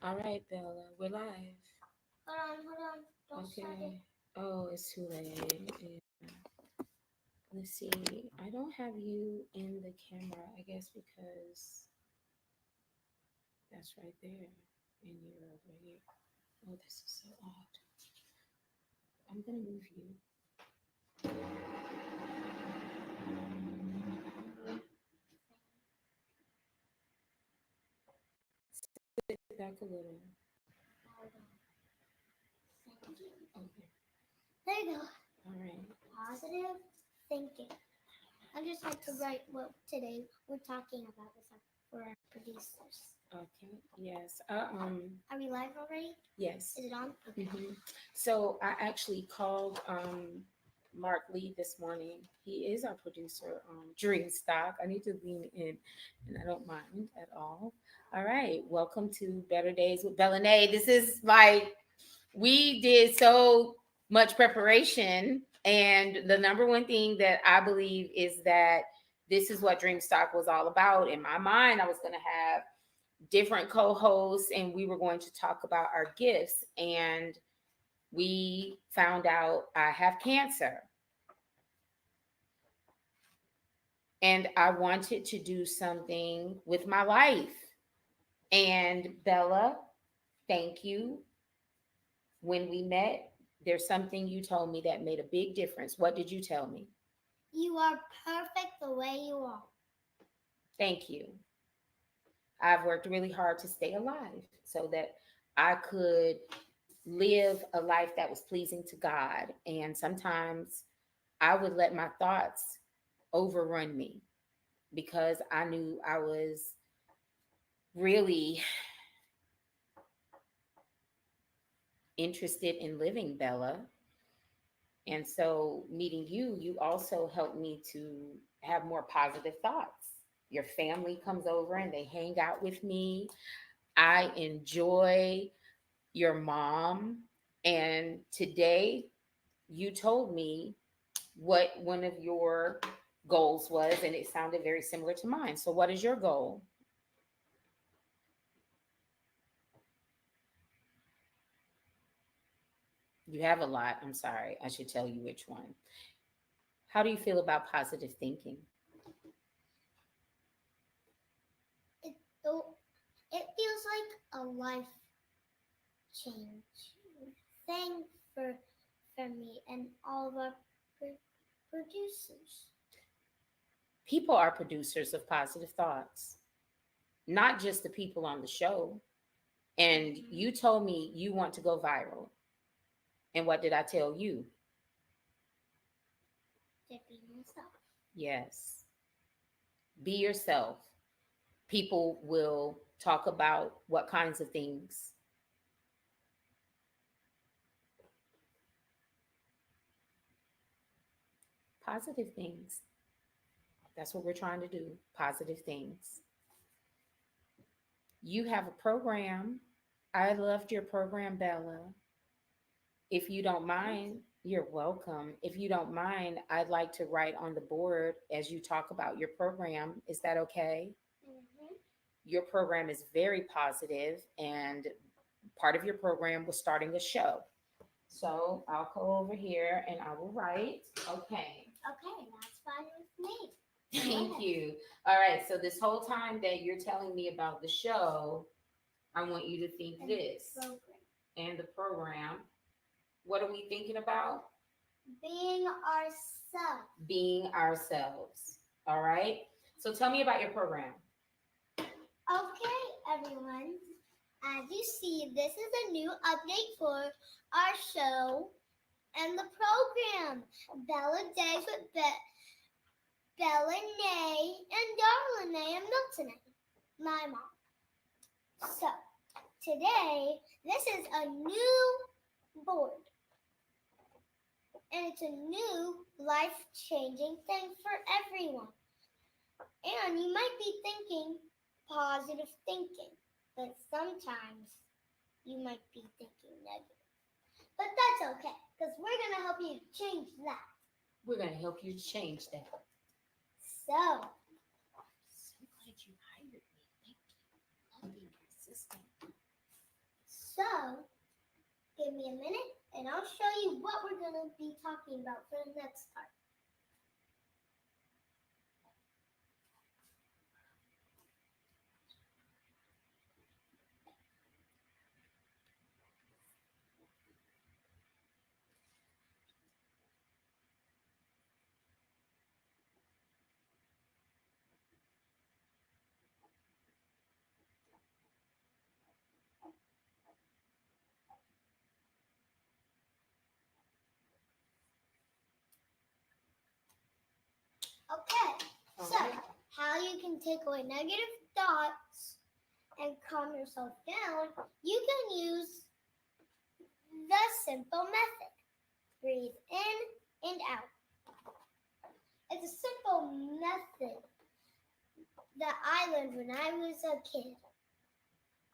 All right, Bella, we're live. Hold on. Don't start it. Okay. Oh, it's too late. Yeah. Let's see. I don't have you in the camera, I guess, because that's right there, and you're over here. Oh, this is so odd. I'm gonna move you. Sit back a little. Hold on. Thank you. Okay. There you go. All right. Positive thinking. I just had to write what today we're talking about with for our producers. Okay. Yes. Are we live already? Yes. Is it on? Okay. So I actually called Mark Lee this morning. He is our producer on Dreamstock. I need to lean in, and I don't mind at all. All right, welcome to Better Days with BellaNae. This is like we did so much preparation, and the number one thing that I believe is that this is what Dreamstock was all about. In my mind, I was going to have different co-hosts, and we were going to talk about our gifts. And we found out I have cancer, and I wanted to do something with my life. And Bella, thank you. When we met, there's something you told me that made a big difference. What did you tell me? You are perfect the way you are. Thank you. I've worked really hard to stay alive so that I could live a life that was pleasing to God. And sometimes I would let my thoughts overrun me because I knew I was really interested in living, Bella. And so meeting you, you also helped me to have more positive thoughts. Your family comes over and they hang out with me. I enjoy your mom. And today you told me what one of your goals was, and it sounded very similar to mine. So, what is your goal? You have a lot. I'm sorry. I should tell you which one. How do you feel about positive thinking? It oh, it feels like a life change thing for me and all of our producers. People are producers of positive thoughts, not just the people on the show. And Mm-hmm. you told me you want to go viral. And what did I tell you? To be myself. Yes, be yourself. People will talk about what kinds of things. Positive things. That's what we're trying to do. Positive things. You have a program. I loved your program, Bella. If you don't Thank mind, you're welcome. If you don't mind, I'd like to write on the board as you talk about your program. Is that okay? you. Mm-hmm. Your program is very positive, and part of your program was starting a show. So I'll go over here and I will write. Okay. Okay, that's fine with me. Go Thank ahead. you. All right. So this whole time that you're telling me about the show, I want you to think And this program. and the program. What are we thinking about? Being ourselves. Being ourselves. All right. So tell me about your program. Okay, everyone. As you see, this is a new update for our show and the program. Bella Days with BellaNae and Darlene and Miltonae, my mom. So, today, this is a new board, and it's a new life-changing thing for everyone. And you might be thinking positive thinking, but sometimes you might be thinking negative. But that's okay, because we're going to help you change that. We're going to help you change that. So, So glad you hired me. Thank you. Love being your assistant. So, give me a minute and I'll show you what we're going to be talking about for the next part. Okay, All so right. how you can take away negative thoughts and calm yourself down, you can use the simple method. Breathe in and out. It's a simple method that I learned when I was a kid,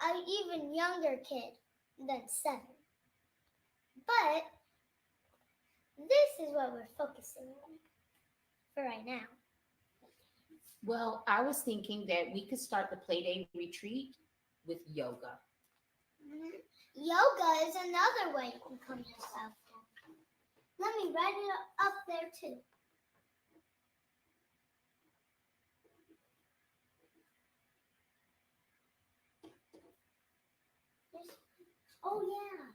an even younger kid than 7. But this is what we're focusing on for right now. Well, I was thinking that we could start the Playday retreat with yoga. Mhm. Yoga is another way you can calm yourself down. Let me write it up there too. There's- Oh yeah.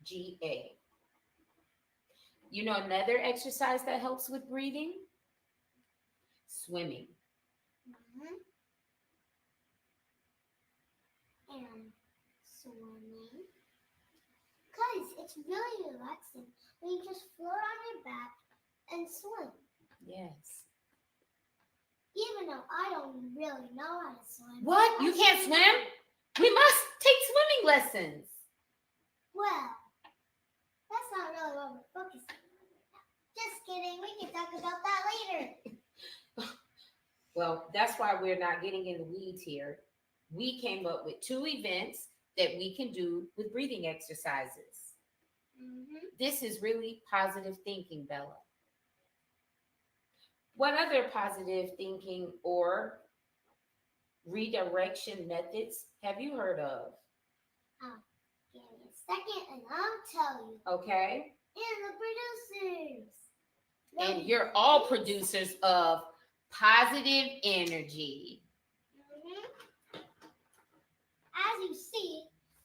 Yoga. You know another exercise that helps with breathing? Swimming. Mhm. And swimming. Guys, it's really relaxing when you just float on your back and swim. Yes. Even though I don't really know how to swim. What? You can't swim? We must take swimming lessons. Well, that's not really what we're focusing on right now. Just kidding. We can talk about that later. Well, that's why we're not getting in the weeds here. We came up with 2 events that we can do with breathing exercises. Mm-hmm. This is really positive thinking, Bella. What other positive thinking or redirection methods have you heard of? Give me a second and I'll tell you. Okay. And the producers. And you're all producers of positive energy. Mm-hmm. As you see,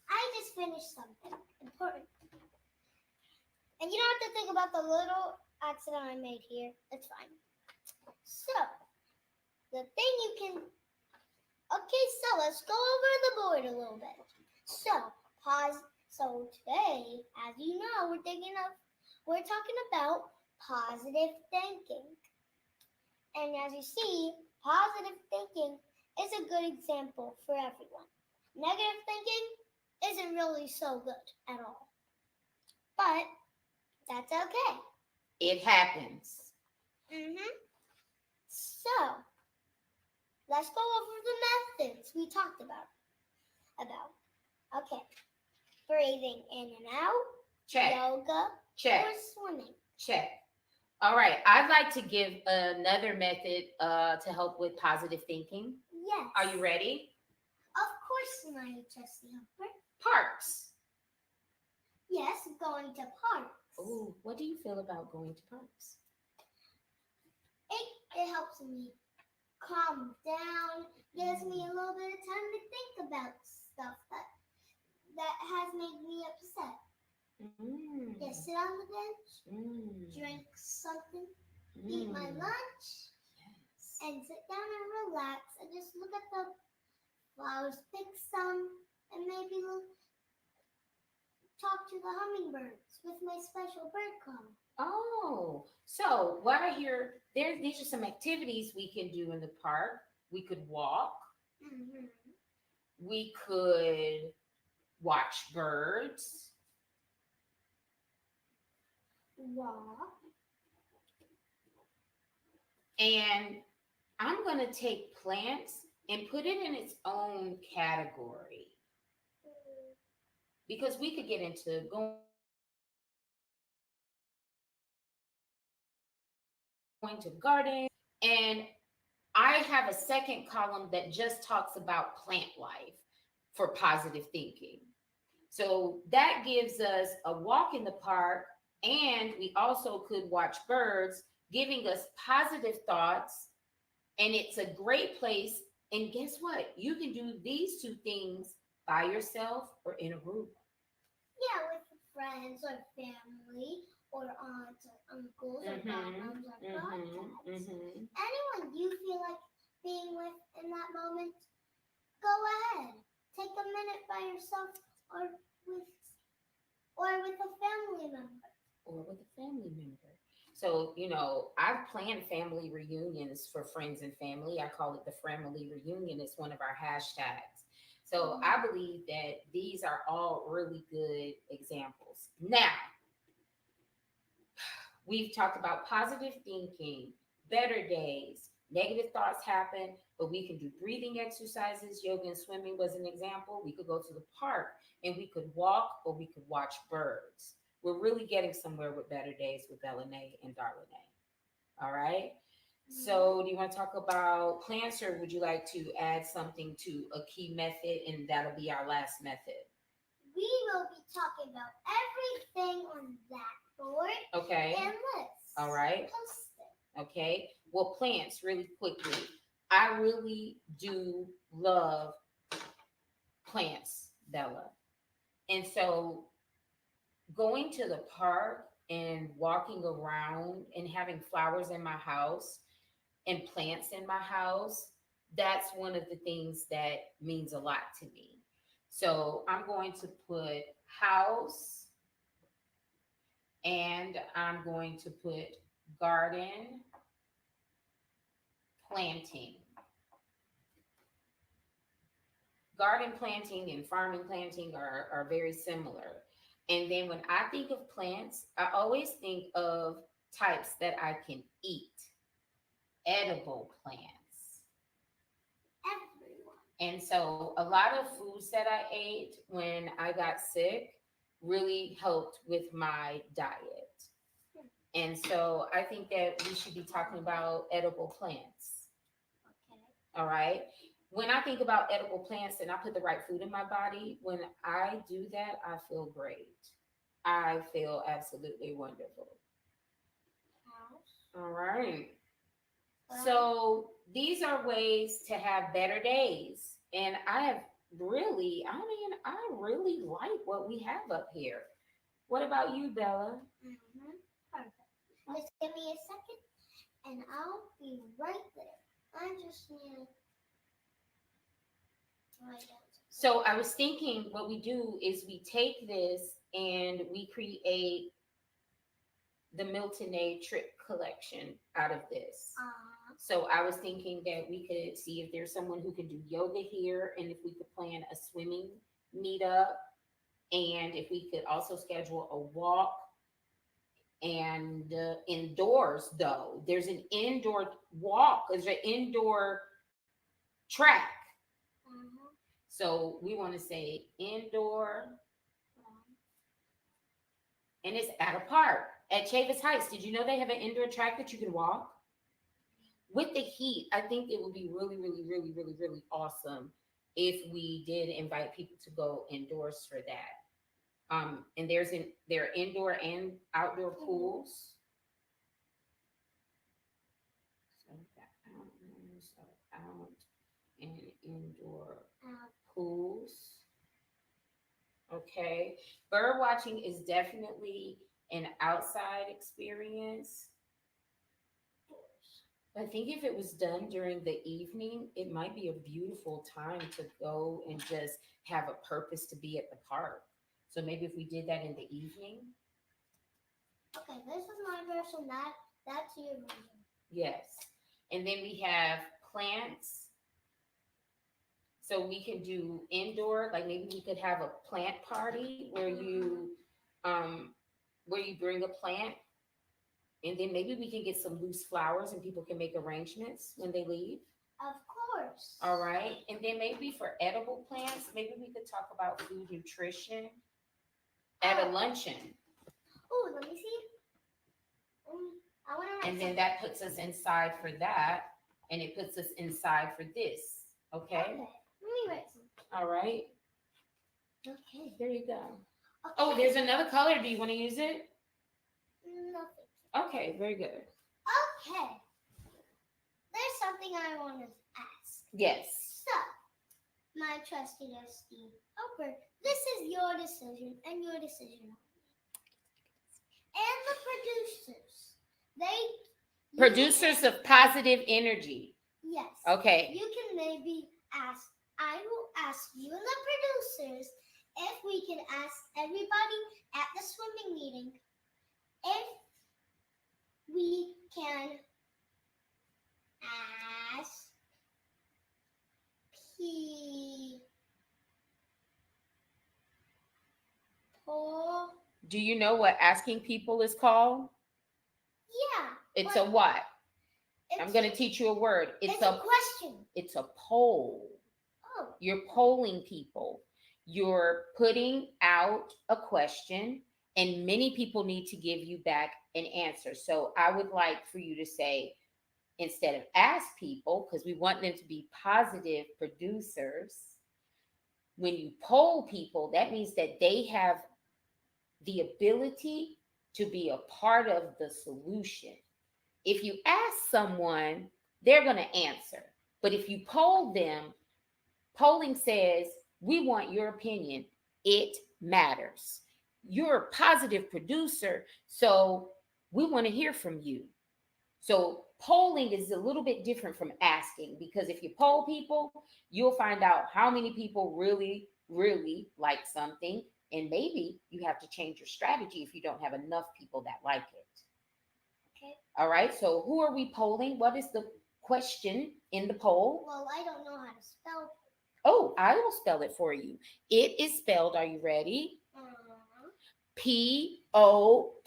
I just finished something important. And you don't have to think about the little accident I made here. It's fine. So, the thing you can. Okay, so let's go over the board a little bit. So, pause. So today, as you know, we're talking about positive thinking. And as you see, positive thinking is a good example for everyone. Negative thinking isn't really so good at all. But that's okay. It happens. Mm-hmm. So, let's go over the methods we talked about. Okay. Breathing in and out, Check. yoga, Check. or swimming. Check. All right. I'd like to give another method to help with positive thinking. Yes. Are you ready? Of course, my trusty helper. Parks. Yes, going to parks. Oh, what do you feel about going to parks? It helps me calm down, gives me a little bit of time to think about stuff that has made me upset. Mm. Just sit on the bench, drink something, eat my lunch, Yes. and sit down and relax and just look at the flowers, pick some, and maybe talk to the hummingbirds with my special bird call. Oh, so what I hear, these are some activities we can do in the park. We could walk. Mm-hmm. We could watch birds. Walk. And I'm going to take plants and put it in its own category because we could get into going to gardens. And I have a second column that just talks about plant life. for positive thinking. So that gives us a walk in the park, and we also could watch birds, giving us positive thoughts. And it's a great place. And guess what? You can do these two things by yourself or in a group. Yeah, with friends or family or aunts or uncles or godmoms or goddads. Anyone you feel like being with in that moment, go ahead. Take a minute by yourself or with or with a family member. Or with a family member. So, I've planned family reunions for friends and family. I call it the family reunion. It's one of our hashtags. So I believe that these are all really good examples. Now, we've talked about positive thinking, better days, negative thoughts happen, but we can do breathing exercises. Yoga and swimming was an example. We could go to the park and we could walk or we could watch birds. We're really getting somewhere with better days with BellaNae and Darlene. All right. So, do you want to talk about plants, or would you like to add something to a key method, and that'll be our last method? We will be talking about everything on that board. Okay. And let's all right. post it. Okay. Well, plants, really quickly. I really do love plants, Bella. And so going to the park and walking around and having flowers in my house and plants in my house, that's one of the things that means a lot to me. So I'm going to put house, and I'm going to put garden planting. Garden planting and farming planting are very similar. And then when I think of plants, I always think of types that I can eat, edible plants. Everyone. And so a lot of foods that I ate when I got sick really helped with my diet. And so I think that we should be talking about edible plants. Okay. All right. When I think about edible plants and I put the right food in my body, when I do that, I feel great. I feel absolutely wonderful. All right. So these are ways to have better days. And I really like what we have up here. What about you, Bella? Perfect. Just give me a second and I'll be right there. I just need to write down. So I was thinking what we do is we take this and we create the BellaNae trip collection out of this. So I was thinking that we could see if there's someone who can do yoga here, and if we could plan a swimming meetup, and if we could also schedule a walk. And indoors, though, there's an indoor walk, there's an indoor track. So we want to say indoor, and it's at a park at Chavis Heights. Did you know they have an indoor track that you can walk? With the heat, I think it would be really, really, really, really, really awesome if we did invite people to go indoors for that. And there are indoor and outdoor pools. So out and indoor pools. Okay. Bird watching is definitely an outside experience. I think if it was done during the evening, it might be a beautiful time to go and just have a purpose to be at the park. So maybe if we did that in the evening. Okay, this is my version. That's your version. Yes. And then we have plants. So we can do indoor, like maybe we could have a plant party where you bring a plant, and then maybe we can get some loose flowers and people can make arrangements when they leave. Of course. All right. And then maybe for edible plants, maybe we could talk about food nutrition at a luncheon. Oh, let me see. I want to write And then that puts us inside for that, and it puts us inside for this. Okay? Okay. Let me write something. All right. Okay, there you go. Okay. Oh, there's another color. Do you want to use it? Nothing. Okay, very good. Okay. There's something I want to ask. Yes. So, my trusty Steve Hopper, this is your decision and your decision. And the producers, Producers of positive energy. yes. Okay. You can maybe ask, I will ask you and the producers if we can ask everybody at the swimming meeting if we can ask people. Do you know what asking people is called? Yeah. It's a what? It's, I'm going to teach you a word. It's a question. It's a poll. Oh. You're polling people. You're putting out a question, and many people need to give you back an answer. So I would like for you to say, instead of ask people, because we want them to be positive producers, when you poll people, that means that they have the ability to be a part of the solution. If you ask someone, they're going to answer. But if you poll them, polling says, we want your opinion. It matters. You're a positive producer, so we want to hear from you. So polling is a little bit different from asking, because if you poll people, you'll find out how many people really, really like something. And maybe you have to change your strategy if you don't have enough people that like it. Okay. All right. So who are we polling? What is the question in the poll? Well, I don't know how to spell. Oh, I will spell it for you. It is spelled, are you ready? Poll. Poll.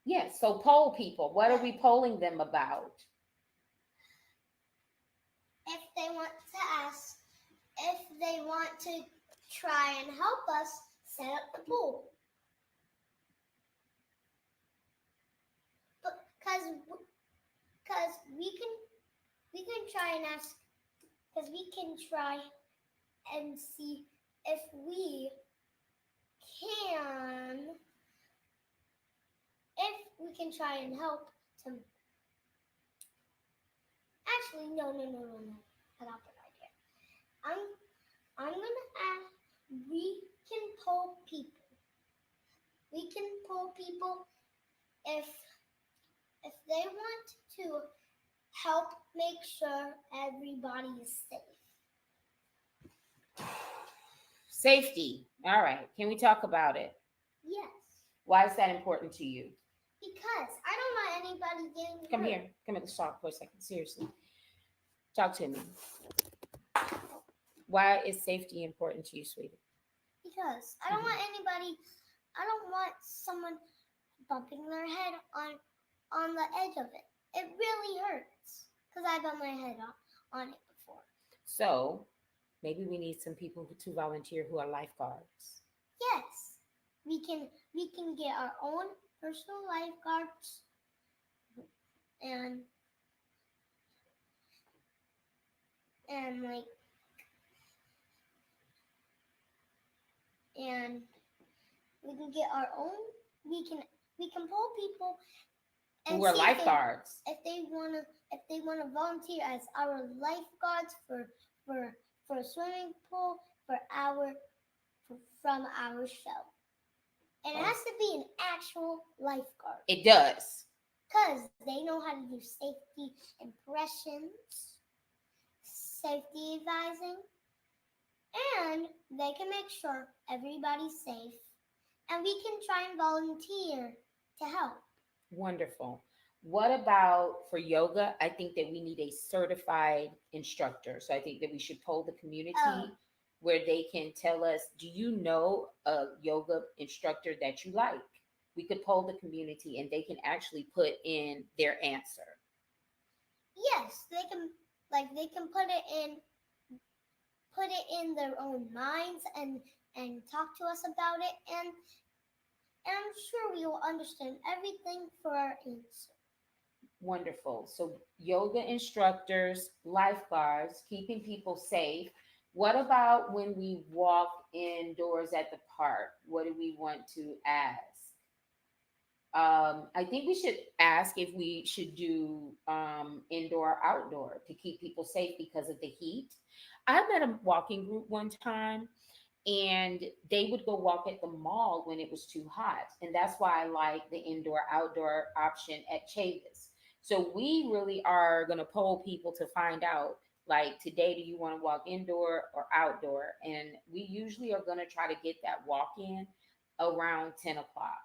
Yes, so poll people. What are we polling them about? If they want to ask, if they want to try and help us set up the pool. Because we can try and ask, because we can try and see if we can try and help to. Actually, no. I got the idea. I'm gonna ask. We can poll people. We can poll people if they want to help make sure everybody is safe. Safety. All right. Can we talk about it? Yes. Why is that important to you? Because I don't want anybody getting hurt. Come here. Let's talk for a second. Seriously. Talk to me. Why is safety important to you, sweetie? Because I don't want someone bumping their head on the edge of it. It really hurts because I bumped my head on it before. So maybe we need some people to volunteer who are lifeguards. Yes, we can get our own personal lifeguards and we can get our own. We can poll people who are lifeguards if they wanna volunteer as our lifeguards for a swimming pool from our show. And it has to be an actual lifeguard. It does. Because they know how to do safety impressions, safety advising, and they can make sure everybody's safe. And we can try and volunteer to help. Wonderful. What about for yoga? I think that we need a certified instructor. So I think that we should poll the community where they can tell us, do you know a yoga instructor that you like? We could poll the community and they can actually put in their answer. Yes, they can put it in their own minds and talk to us about it, and I'm sure we will understand everything for our answer. Wonderful. So, yoga instructors, lifeguards, keeping people safe. What about when we walk indoors at the park? What do we want to ask? I think we should ask if we should do indoor outdoor to keep people safe because of the heat. I met a walking group one time, and they would go walk at the mall when it was too hot. And that's why I like the indoor outdoor option at Chavis. So we really are going to poll people to find out, like, today, do you want to walk indoor or outdoor? And we usually are going to try to get that walk in around 10 o'clock,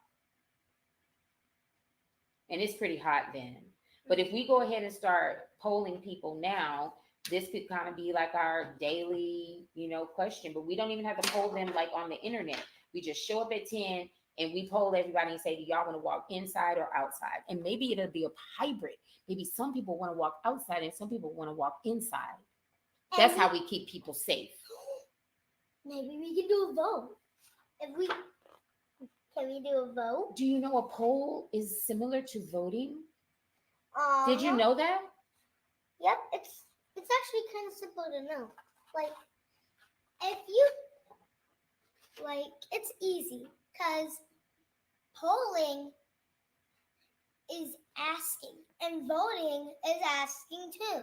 and it's pretty hot then. But if we go ahead and start polling people now, this could kind of be like our daily, question. But we don't even have to poll them like on the internet. We just show up at 10 and we poll everybody and say, do y'all want to walk inside or outside? And maybe it'll be a hybrid. Maybe some people want to walk outside and some people want to walk inside. That's how we keep people safe. Maybe we can do a vote. If we Can we do a vote? Do you know a poll is similar to voting? Did you know that? Yep, it's actually kind of simple to know. Like, if you it's easy because polling is asking and voting is asking too.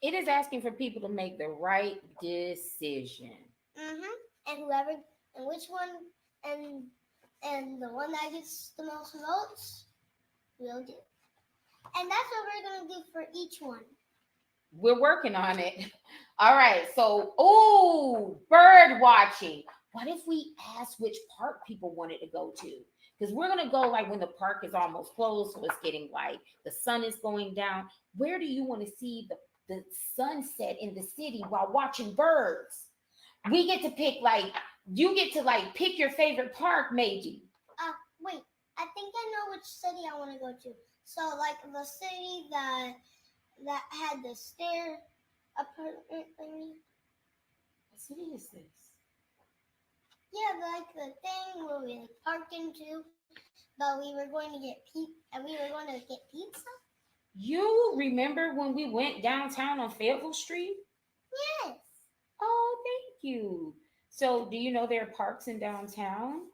It is asking for people to make the right decision. And which one, and the one that gets the most votes, we'll do. And that's what we're going to do for each one. We're working on it. All right. So, bird watching. What if we asked which park people wanted to go to? Because we're going to go like when the park is almost closed, so it's getting light. The sun is going down. Where do you want to see the sunset in the city while watching birds? We get to pick, you get to pick your favorite park, maybe. Wait, I think I know which city I want to go to. So, the city that had the stair apartment thingy. What city is this? Yeah, the thing where we parked into, but we were going to get pizza. You remember when we went downtown on Fayetteville Street? Yes. Oh, thank you. So, do you know there are parks in downtown?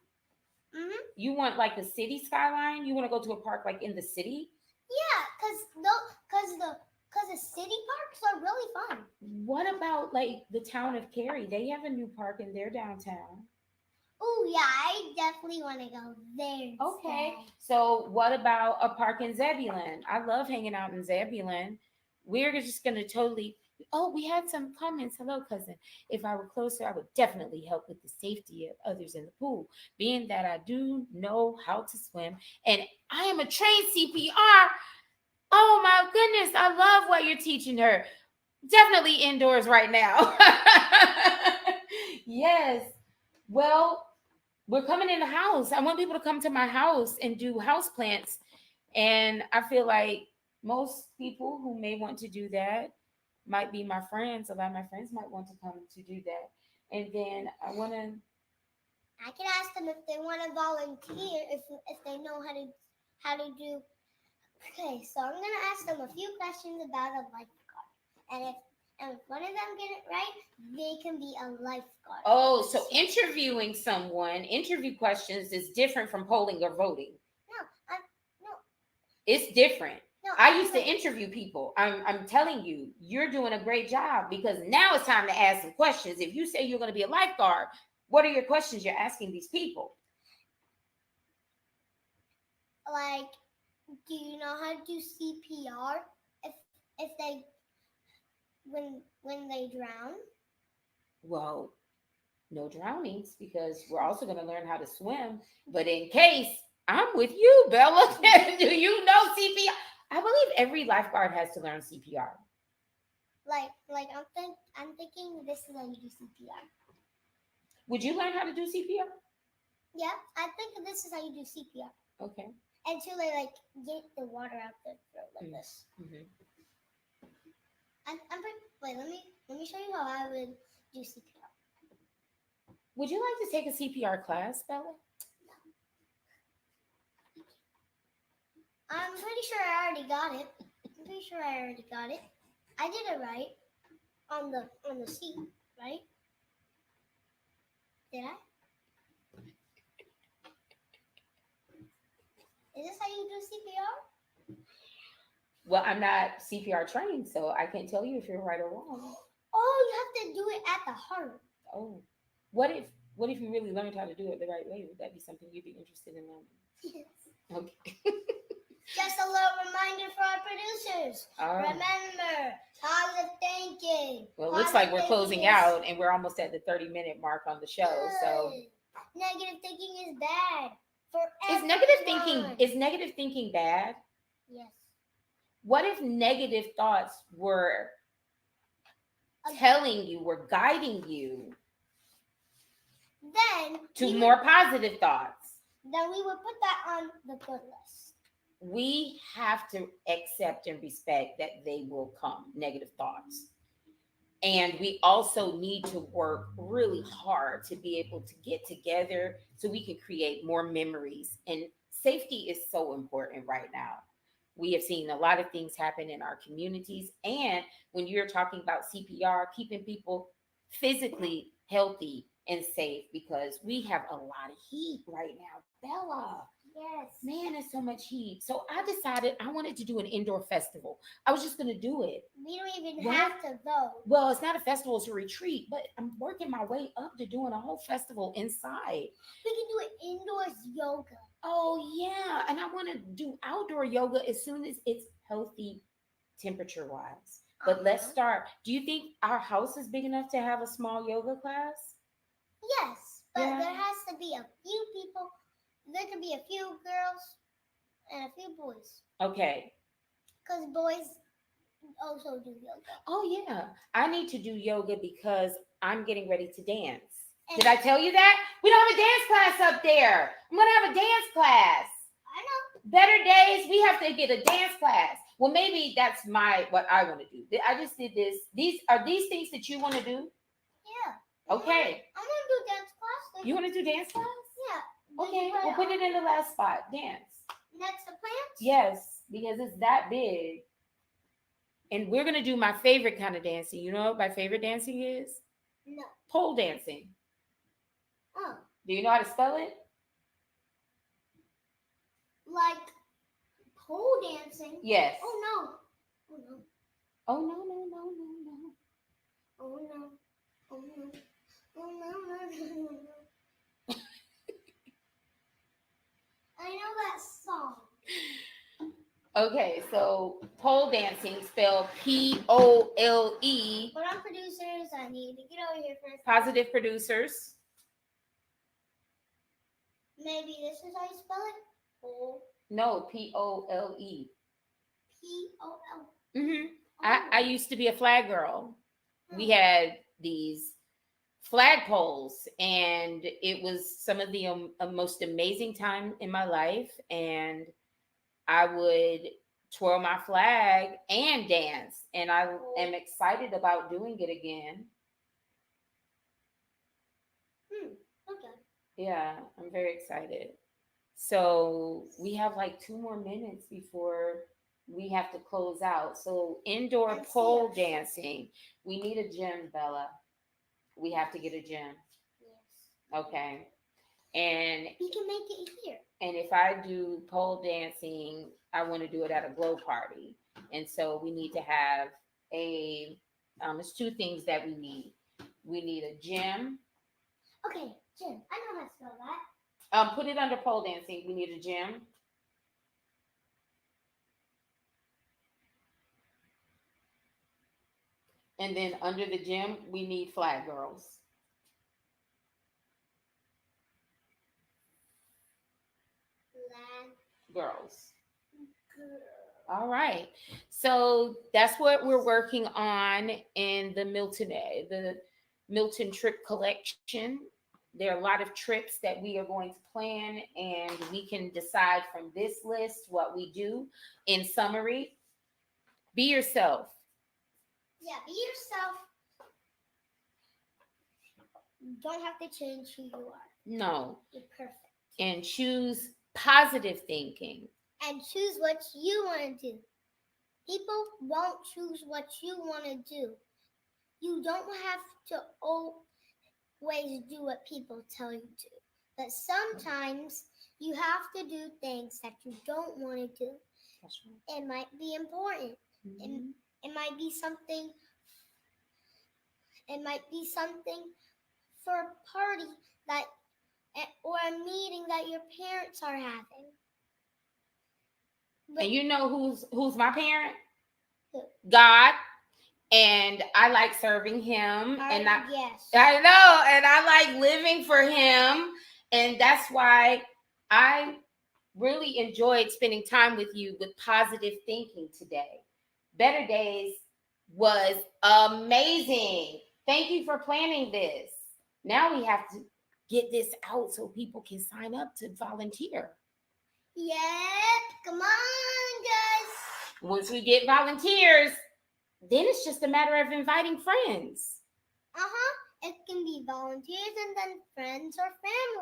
You want the city skyline? You want to go to a park in the city? Yeah, cause the city parks are really fun. What about the town of Cary? They have a new park in their downtown. Oh yeah, I definitely want to go there. Okay. So what about a park in Zebulon? I love hanging out in Zebulon. We're just gonna totally. Oh, we had some comments. Hello, cousin. If I were closer, I would definitely help with the safety of others in the pool, being that I do know how to swim and I am a trained CPR. Oh my goodness, I love what you're teaching her. Definitely indoors right now. Yes. Well, we're coming in the house. I want people to come to my house and do house plants. And I feel like most people who may want to do that might be my friends. A lot of my friends might want to come to do that. And then I can ask them if they want to volunteer, if they know how to do. Okay, so I'm gonna ask them a few questions about a lifeguard, and if one of them get it right, they can be a lifeguard. Oh, so interview questions is different from polling or voting. No. It's different. No, I used to interview people. I'm telling you, you're doing a great job because now it's time to ask some questions. If you say you're going to be a lifeguard, what are your questions you're asking these people? Do you know how to do CPR if they when they drown? Well, no drownings because we're also going to learn how to swim. But in case, I'm with you, Bella. Do you know CPR? I believe every lifeguard has to learn CPR. I'm thinking this is how you do CPR. Would you learn how to do CPR? Yeah, I think this is how you do CPR. Okay. Until they get the water out their throat this. Mm-hmm. Wait, let me show you how I would do CPR. Would you like to take a CPR class, Bella? I'm pretty sure I already got it. I did it right on the C, right? Did I? Is this how you do CPR? Well, I'm not CPR trained, so I can't tell you if you're right or wrong. Oh, you have to do it at the heart. Oh, what if you really learned how to do it the right way? Would that be something you'd be interested in learning? Yes. Okay. Just a little reminder for our producers. All right. Remember, positive thinking. Well, it looks like we're closing out, and we're almost at the 30-minute mark on the show. So negative thinking is bad for is everyone. negative thinking bad? Yes. What if negative thoughts were telling you, were guiding you then to more positive thoughts? Then we would put that on the good list. We have to accept and respect that they will come, negative thoughts. And we also need to work really hard to be able to get together so we can create more memories. And safety is so important right now. We have seen a lot of things happen in our communities. And when you're talking about CPR, keeping people physically healthy and safe, because we have a lot of heat right now. Bella. Yes. Man, there's so much heat. So I decided I wanted to do an indoor festival. I was just going to do it. We don't even have to go. Well, it's not a festival, it's a retreat, but I'm working my way up to doing a whole festival inside. We can do it indoors yoga. Oh, yeah. And I want to do outdoor yoga as soon as it's healthy temperature wise. But let's start. Do you think our house is big enough to have a small yoga class? Yes, but there has to be a few people. There can be a few girls and a few boys. Okay. Because boys also do yoga. Oh, yeah. I need to do yoga because I'm getting ready to dance. Did I tell you that? We don't have a dance class up there. I'm going to have a dance class. I know. Better days, we have to get a dance class. Well, maybe that's what I want to do. I just did this. Are these things that you want to do? Yeah. Okay. I want to do dance class. You want to do dance class? Yeah. Okay, we'll put it in the last spot. Dance. Next to plants? Yes, because it's that big. And we're going to do my favorite kind of dancing. You know what my favorite dancing is? No. Pole dancing. Oh. Do you know how to spell it? Like pole dancing? Yes. Oh, no. Oh, no. Oh, no, no, no, no, no. Oh, no. Oh, no. Oh, no, no, no, no. I know that song. Okay, so pole dancing, spelled Pole. But I'm producers. I need to get over here first. Positive producers. Maybe this is how you spell it? Pole. No, Pole. Pol. Mm-hmm. I used to be a flag girl. We had these flagpoles, and it was some of the most amazing time in my life. And I would twirl my flag and dance, and I am excited about doing it again. Okay. Yeah, I'm very excited. So we have like 2 more minutes before we have to close out. So indoor pole dancing. We need a gym, Bella. We have to get a gym. Yes. Okay. And we can make it here. And if I do pole dancing, I want to do it at a glow party. And so we need to have it's 2 things that we need. We need a gym. Okay, gym. I know how to spell that. Put it under pole dancing. We need a gym. And then under the gym, we need flag girls. Girls. All right. So that's what we're working on in the Milton trip collection. There are a lot of trips that we are going to plan, and we can decide from this list what we do. In summary, be yourself. Yeah, be yourself. You don't have to change who you are. No. You're perfect. And choose positive thinking. and choose what you want to do. People won't choose what you want to do. You don't have to always do what people tell you to. But sometimes you have to do things that you don't want to do. That's right. It might be important. It might be something. It might be something for a party or a meeting that your parents are having. And you know who's my parent? Who? God. And I like serving him. Yes. I know. And I like living for him. And that's why I really enjoyed spending time with you with positive thinking today. Better Days was amazing. Thank you for planning this. Now we have to get this out so people can sign up to volunteer. Yep. Come on, guys. Once we get volunteers, then it's just a matter of inviting friends. It can be volunteers and then friends or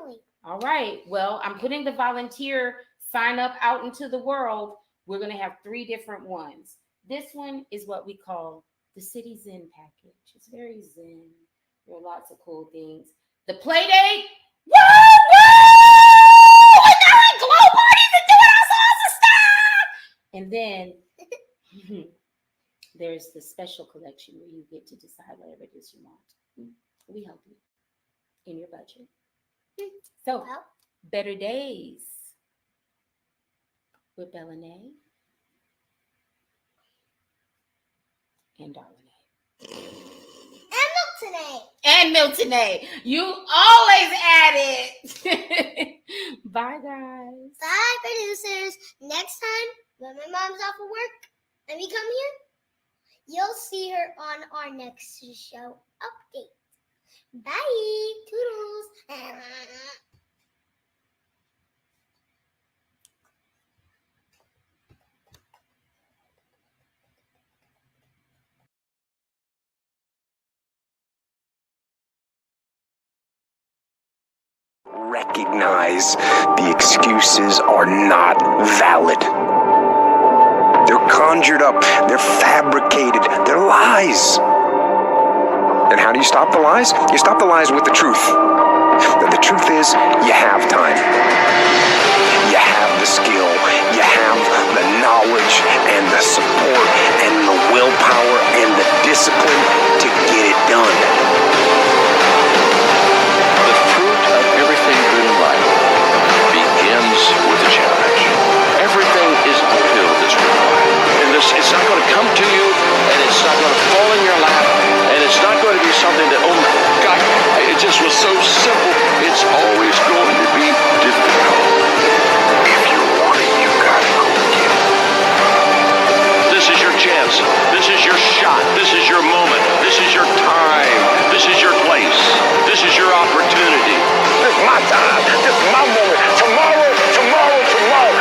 family. All right. Well, I'm putting the volunteer sign up out into the world. We're going to have 3 different ones. This one is what we call the City Zen package. It's very zen. There are lots of cool things. The play date. Woo! We're throwing glow parties and doing all sorts of stuff. And then there's the special collection where you get to decide whatever it is you want. We help you in your budget. So, Better Days with BellaNae and Darlene. And Miltonae. You always add it. Bye, guys. Bye, producers. Next time, when my mom's off of work and we come here, you'll see her on our next show update. Bye. Toodles. Recognize the excuses are not valid. They're conjured up, they're fabricated, they're lies. And how do you stop the lies? You stop the lies with the truth. The truth is, you have time. You have the skill, you have the knowledge and the support and the willpower and the discipline to get it done. Everything good in life begins with a challenge. Everything is uphill this required. And it's not going to come to you, and it's not going to fall in your lap, and it's not going to be something that, oh my God, it just was so simple. It's always going to be difficult. If you want it, you gotta go get it. This is your chance. This is your shot. This is your moment. This is your time. This is your place. This is your opportunity. This is my time. This is my moment. Tomorrow.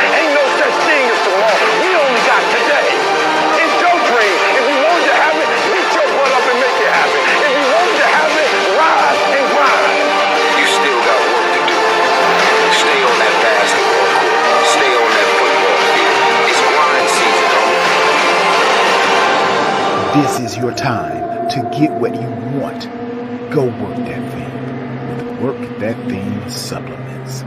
Ain't no such thing as tomorrow. We only got today. It's your dream. If you want to have it, get your butt up and make it happen. If you want to have it, rise and grind. You still got work to do. Stay on that basketball court. Stay on that football field. It's grind season, homie. This is your time to get what you want. Go work that thing with Work That Thing supplements.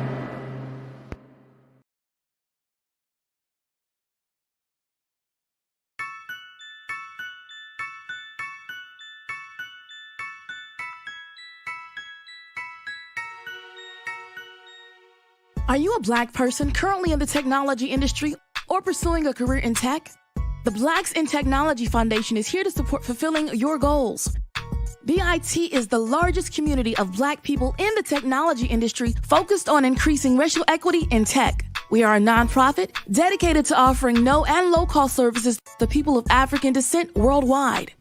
Are you a Black person currently in the technology industry or pursuing a career in tech? The Blacks in Technology Foundation is here to support fulfilling your goals. BIT is the largest community of Black people in the technology industry focused on increasing racial equity in tech. We are a nonprofit dedicated to offering no and low-cost services to people of African descent worldwide.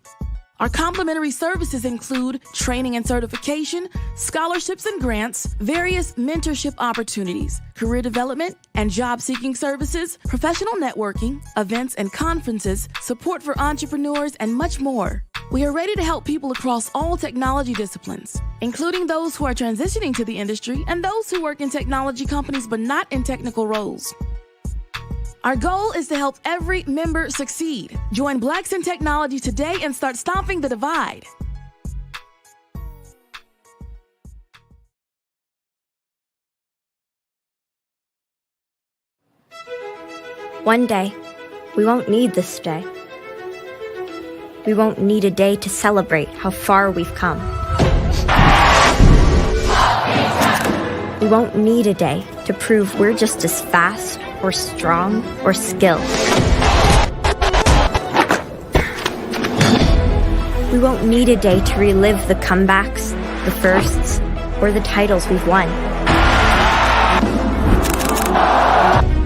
Our complimentary services include training and certification, scholarships and grants, various mentorship opportunities, career development and job-seeking services, professional networking, events and conferences, support for entrepreneurs, and much more. We are ready to help people across all technology disciplines, including those who are transitioning to the industry and those who work in technology companies but not in technical roles. Our goal is to help every member succeed. Join Blacks in Technology today and start stopping the divide. One day, we won't need this day. We won't need a day to celebrate how far we've come. We won't need a day to prove we're just as fast or strong or skilled. We won't need a day to relive the comebacks, the firsts, or the titles we've won.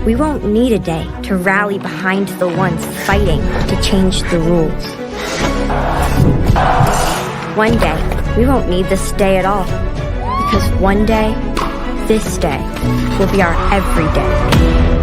We won't need a day to rally behind the ones fighting to change the rules. One day, we won't need this day at all, because one day, this day, will be our everyday.